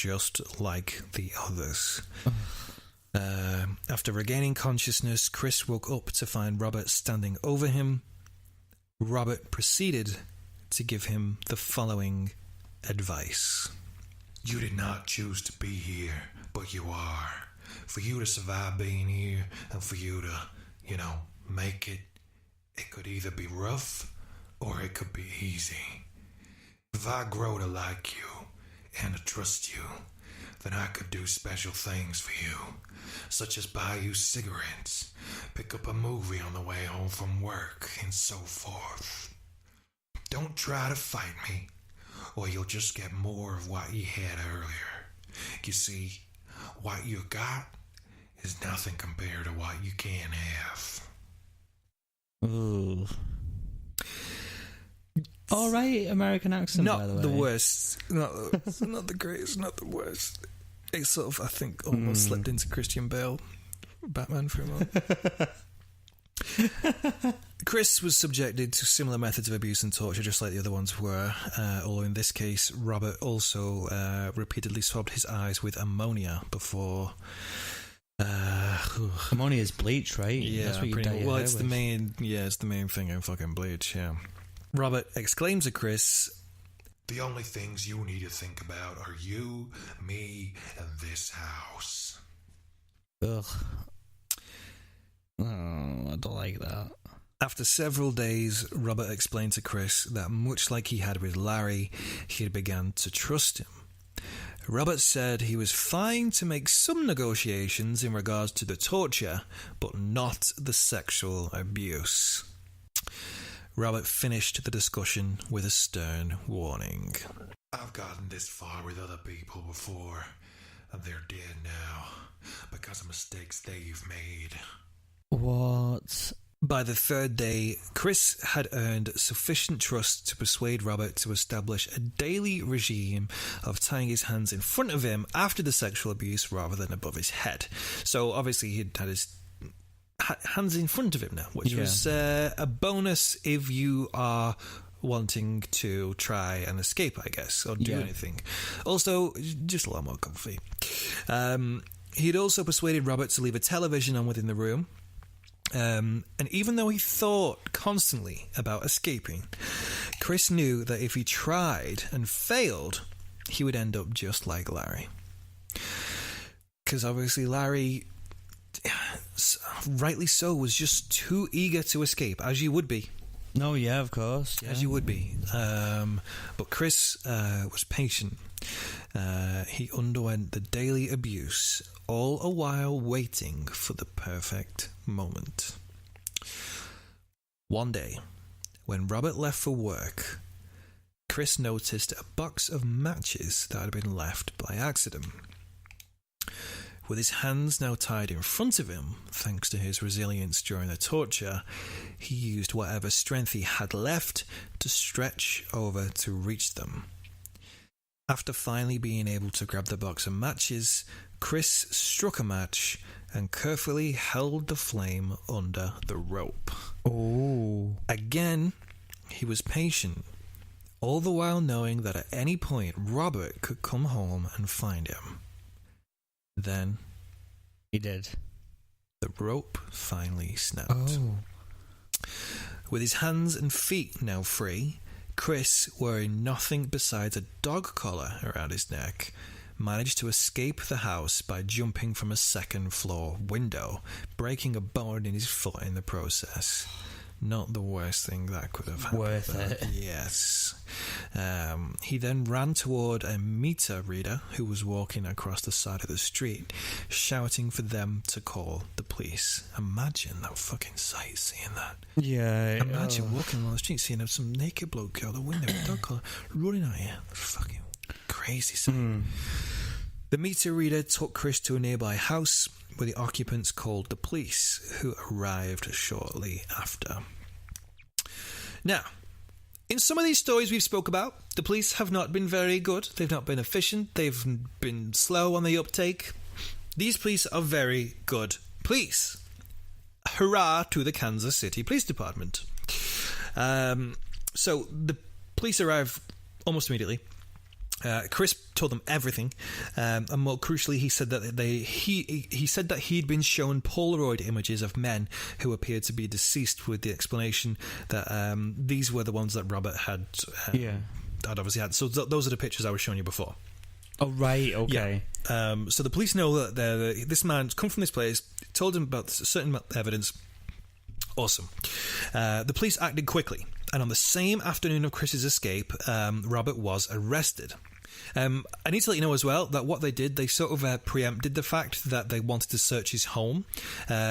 just like the others. After regaining consciousness, Chris woke up to find Robert standing over him. Robert proceeded to give him the following advice. You did not choose to be here, but you are. For you to survive being here and for you to, make it, it could either be rough or it could be easy. If I grow to like you and to trust you, then I could do special things for you, such as buy you cigarettes, pick up a movie on the way home from work, and so forth. Don't try to fight me, or you'll just get more of what you had earlier. You see, what you got is nothing compared to what you can have. Ooh. All right, American accent, Not by the way. the worst. Not the greatest, not the worst. It's sort of, I think, almost slipped into Christian Bale, Batman for a moment. Chris was subjected to similar methods of abuse and torture, just like the other ones were, although in this case, Robert also repeatedly swabbed his eyes with ammonia before... Ammonia is bleach, right? Yeah, that's what you dye your well, hair it's with. it's the main thing in fucking bleach, yeah. Robert exclaims to Chris, The only things you need to think about are you, me, and this house. Ugh. Oh, I don't like that. After several days, Robert explained to Chris that much like he had with Larry, he had begun to trust him. Robert said he was fine to make some negotiations in regards to the torture, but not the sexual abuse. Robert finished the discussion with a stern warning. I've gotten this far with other people before, and they're dead now because of mistakes they've made. What? By the third day, Chris had earned sufficient trust to persuade Robert to establish a daily regime of tying his hands in front of him after the sexual abuse rather than above his head. So obviously he'd had his hands in front of him now, which was a bonus if you are wanting to try and escape, I guess, or do anything. Also, just a lot more comfy. He'd also persuaded Robert to leave a television on within the room. And even though he thought constantly about escaping, Chris knew that if he tried and failed, he would end up just like Larry. Because obviously Larry, rightly so, was just too eager to escape, as you would be. No, yeah, of course. Yeah. As you would be. But Chris was patient. He underwent the daily abuse, all a while waiting for the perfect moment. One day, when Robert left for work, Chris noticed a box of matches that had been left by accident. With his hands now tied in front of him, thanks to his resilience during the torture, he used whatever strength he had left to stretch over to reach them. After finally being able to grab the box of matches, Chris struck a match and carefully held the flame under the rope. Oh. Again, he was patient, all the while knowing that at any point Robert could come home and find him. Then He did. the rope finally snapped. Oh. With his hands and feet now free, Chris, wearing nothing besides a dog collar around his neck, managed to escape the house by jumping from a second-floor window, breaking a bone in his foot in the process. Not the worst thing that could have happened. Worth it. Yes. He then ran toward a meter reader who was walking across the side of the street, shouting for them to call the police. Imagine that fucking sight, seeing that. Yeah. Imagine walking along the street, seeing some naked bloke out the window with a dog collar running at you. Fucking crazy sight. The meter reader took Chris to a nearby house where the occupants called the police, who arrived shortly after. Now, in some of these stories we've spoke about, the police have not been very good. They've not been efficient. They've been slow on the uptake. These police are very good police. Hurrah to the Kansas City Police Department. So the police arrive almost immediately. Chris told them everything, and more crucially, he said that he said that he'd been shown Polaroid images of men who appeared to be deceased, with the explanation that these were the ones that Robert had obviously had. So those are the pictures I was showing you before. Oh, right, okay. Yeah. So the police know that this man's come from this place, told him about certain evidence. Awesome. The police acted quickly, and on the same afternoon of Chris's escape, Robert was arrested. I need to let you know as well that what they did, they sort of preempted the fact that they wanted to search his home.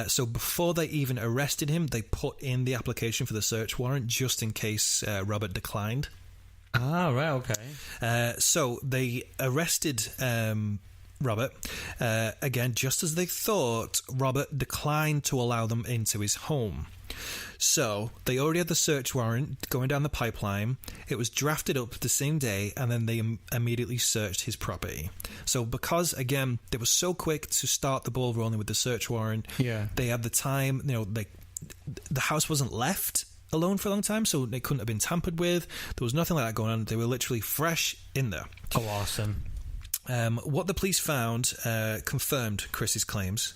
So before they even arrested him, they put in the application for the search warrant just in case Robert declined. Ah, right, okay. So they arrested Robert. Again, just as they thought, Robert declined to allow them into his home. So they already had the search warrant going down the pipeline. It was drafted up the same day, and then they immediately searched his property. So because, again, they were so quick to start the ball rolling with the search warrant, they had the time, the house wasn't left alone for a long time, so they couldn't have been tampered with. There was nothing like that going on. They were literally fresh in there. Oh, awesome. What the police found confirmed Chris's claims.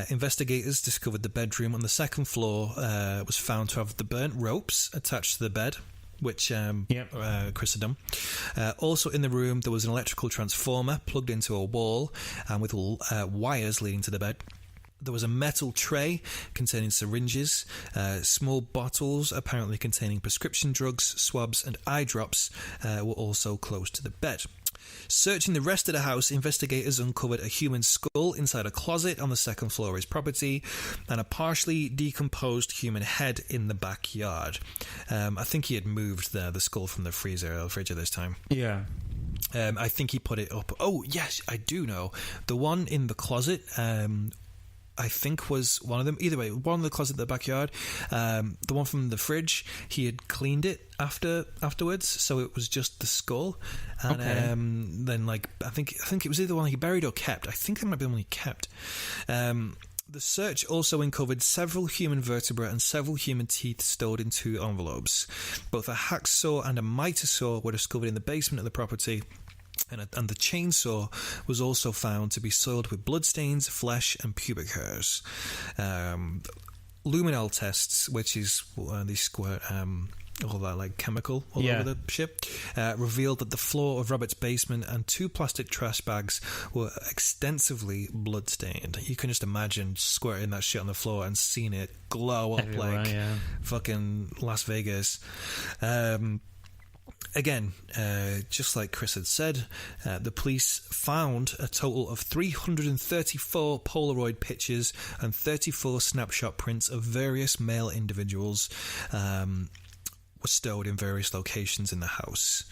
Investigators discovered the bedroom on the second floor was found to have the burnt ropes attached to the bed, which Chris had done. Also in the room, there was an electrical transformer plugged into a wall and with wires leading to the bed. There was a metal tray containing syringes, small bottles apparently containing prescription drugs, swabs and eye drops were also close to the bed. Searching the rest of the house, investigators uncovered a human skull inside a closet on the second floor of his property and a partially decomposed human head in the backyard. I think he had moved the skull from the freezer or the fridge at this time. Yeah. I think he put it up. Oh, yes, I do know. The one in the closet, I think was one of them. Either way, one in the closet in the backyard. The one from the fridge, he had cleaned it afterwards, so it was just the skull. And then, I think it was either one he buried or kept. I think it might be the one he kept. The search also uncovered several human vertebrae and several human teeth stored in 2 envelopes. Both a hacksaw and a miter saw were discovered in the basement of the property. And the chainsaw was also found to be soiled with bloodstains, flesh, and pubic hairs. Luminol tests, which is they squirt all that chemical all over the ship, revealed that the floor of Robert's basement and 2 plastic trash bags were extensively bloodstained. You can just imagine squirting that shit on the floor and seeing it glow up fucking Las Vegas. Again, just like Chris had said, the police found a total of 334 Polaroid pictures and 34 snapshot prints of various male individuals were stored in various locations in the house.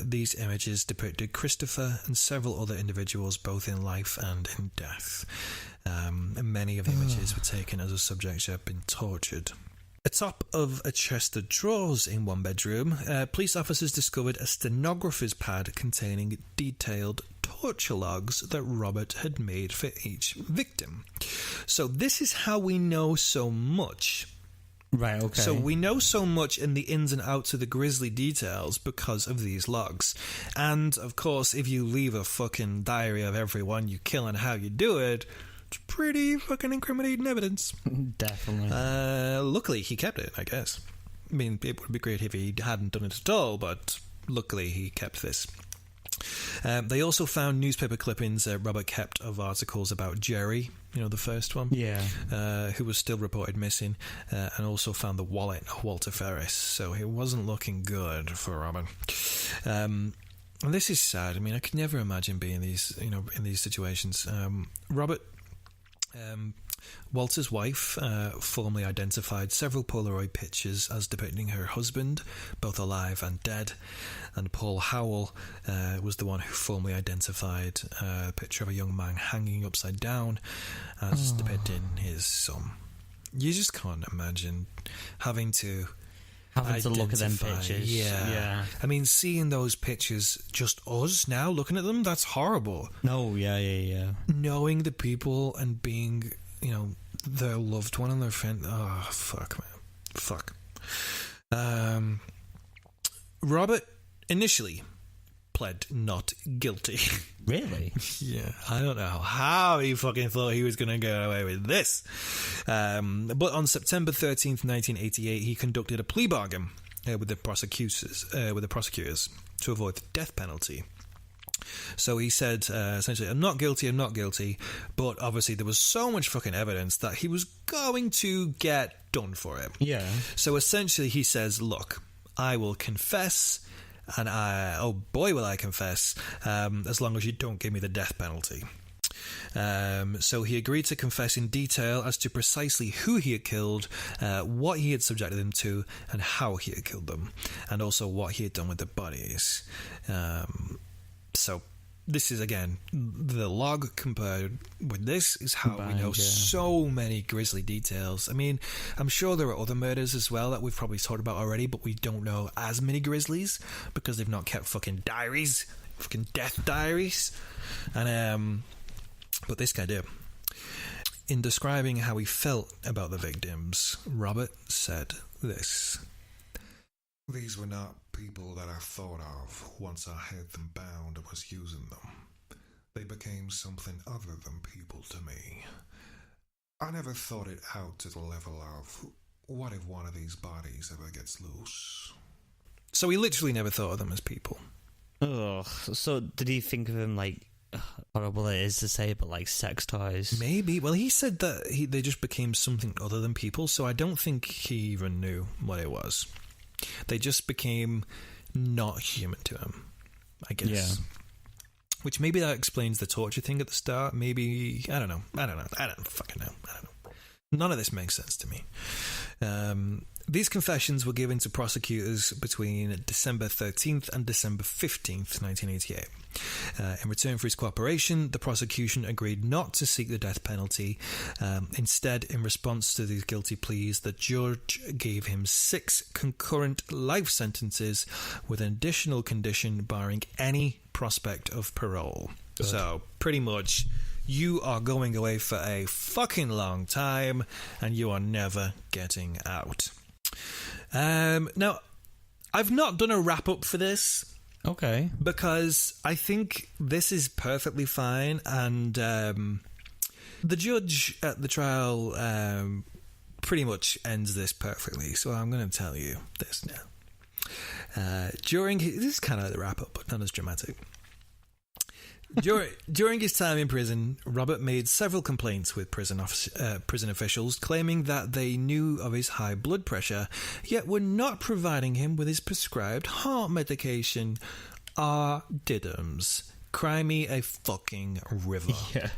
These images depicted Christopher and several other individuals, both in life and in death. And many of the images were taken as a subject who had been tortured. Atop of a chest of drawers in one bedroom, police officers discovered a stenographer's pad containing detailed torture logs that Robert had made for each victim. So this is how we know so much. Right, okay. So we know so much in the ins and outs of the grisly details because of these logs. And, of course, if you leave a fucking diary of everyone you kill and how you do it, it's pretty fucking incriminating evidence. Definitely. Luckily, he kept it, I guess. I mean, it would be great if he hadn't done it at all, but luckily he kept this. They also found newspaper clippings Robert kept of articles about Jerry, the first one, who was still reported missing, and also found the wallet of Walter Ferris. So it wasn't looking good for Robert. And this is sad. I mean, I could never imagine being in these situations. Robert. Walter's wife formally identified several Polaroid pictures as depicting her husband, both alive and dead, and Paul Howell was the one who formally identified a picture of a young man hanging upside down as depicting his son. You just can't imagine having to look at them pictures. Yeah. I mean, seeing those pictures, just us now looking at them, that's horrible. No, yeah. Knowing the people and being, their loved one and their friend. Oh, fuck, man. Fuck. Robert initially pled not guilty. Really? Yeah, I don't know how he fucking thought he was going to get away with this. But on September 13th, 1988, he conducted a plea bargain with the prosecutors to avoid the death penalty. So he said, essentially, I'm not guilty, but obviously there was so much fucking evidence that he was going to get done for it. Yeah. So essentially he says, look, I will confess, and oh boy will I confess, as long as you don't give me the death penalty. So he agreed to confess in detail as to precisely who he had killed, what he had subjected them to, and how he had killed them, and also what he had done with the bodies. So this is, again, the log compared with this is how we know so many grisly details. I mean, I'm sure there are other murders as well that we've probably talked about already, but we don't know as many grislies because they've not kept fucking diaries, fucking death diaries. And but this guy did. In describing how he felt about the victims, Robert said this. These were not people that I thought of once I had them bound and was using them. They became something other than people to me. I never thought it out to the level of, what if one of these bodies ever gets loose? So he literally never thought of them as people. Oh, so did he think of them like, horrible it is to say, but like sex toys? Maybe. Well, he said that they just became something other than people, so I don't think he even knew what it was. They just became not human to him, I guess. Yeah. Which maybe that explains the torture thing at the start. Maybe, I don't know. I don't fucking know. I don't know. None of this makes sense to me. These confessions were given to prosecutors between December 13th and December 15th, 1988. In return for his cooperation, the prosecution agreed not to seek the death penalty. Instead, in response to these guilty pleas, the judge gave him 6 concurrent life sentences with an additional condition barring any prospect of parole. Good. So, pretty much, you are going away for a fucking long time and you are never getting out. Now, I've not done a wrap-up for this. Okay. Because I think this is perfectly fine, and the judge at the trial pretty much ends this perfectly, so I'm going to tell you this now. This is kind of like the wrap-up, but not as dramatic. During his time in prison, Robert made several complaints with prison officials, claiming that they knew of his high blood pressure, yet were not providing him with his prescribed heart medication. Diddums. Cry me a fucking river. Yeah.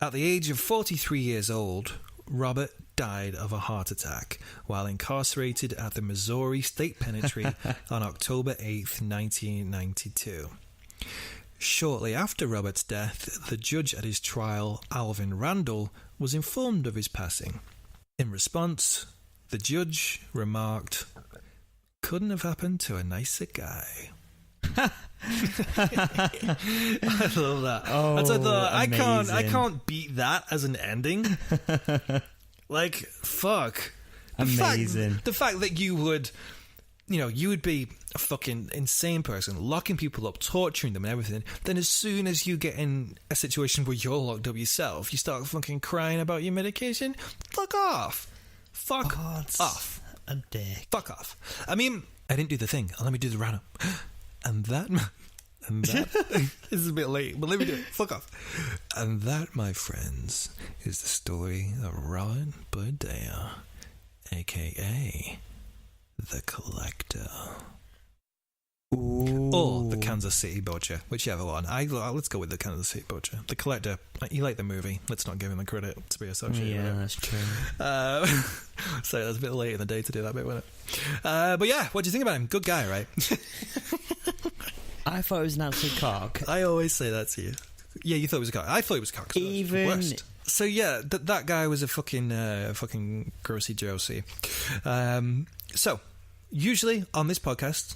At the age of 43 years old, Robert died of a heart attack while incarcerated at the Missouri State Penitentiary on October 8th, 1992. Shortly after Robert's death, the judge at his trial, Alvin Randall, was informed of his passing. In response, the judge remarked, "Couldn't have happened to a nicer guy." I love that. Oh, I can't beat that as an ending. Like, fuck. Amazing. The fact that you would be a fucking insane person, locking people up, torturing them and everything. Then as soon as you get in a situation where you're locked up yourself, you start fucking crying about your medication. Fuck off. Fuck off. A dick. Fuck off. I mean, I didn't do the thing. Let me do the roundup. And that this is a bit late, but let me do it. Fuck off. And that, my friends, is the story of Robert Berdella, a.k.a. The Collector. Ooh. Or the Kansas City Butcher, whichever one. Let's go with the Kansas City Butcher. The Collector, you like the movie. Let's not give him the credit to be associated with it. Yeah, that's true. So that's a bit late in the day to do that bit, wasn't it? But yeah, what do you think about him? Good guy, right? I thought it was an absolute cock. I always say that to you. Yeah, you thought it was a cock. I thought it was a cock. Even... Worst. So yeah, that guy was a fucking grossy Josie. So, usually on this podcast,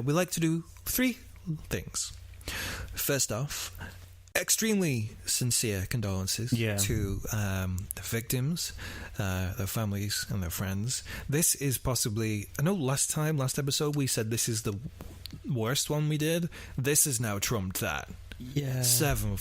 we like to do 3 things. First off, extremely sincere condolences to the victims, their families and their friends. This is possibly, I know last episode we said this is the worst one we did, this has now trumped that. Yeah. 7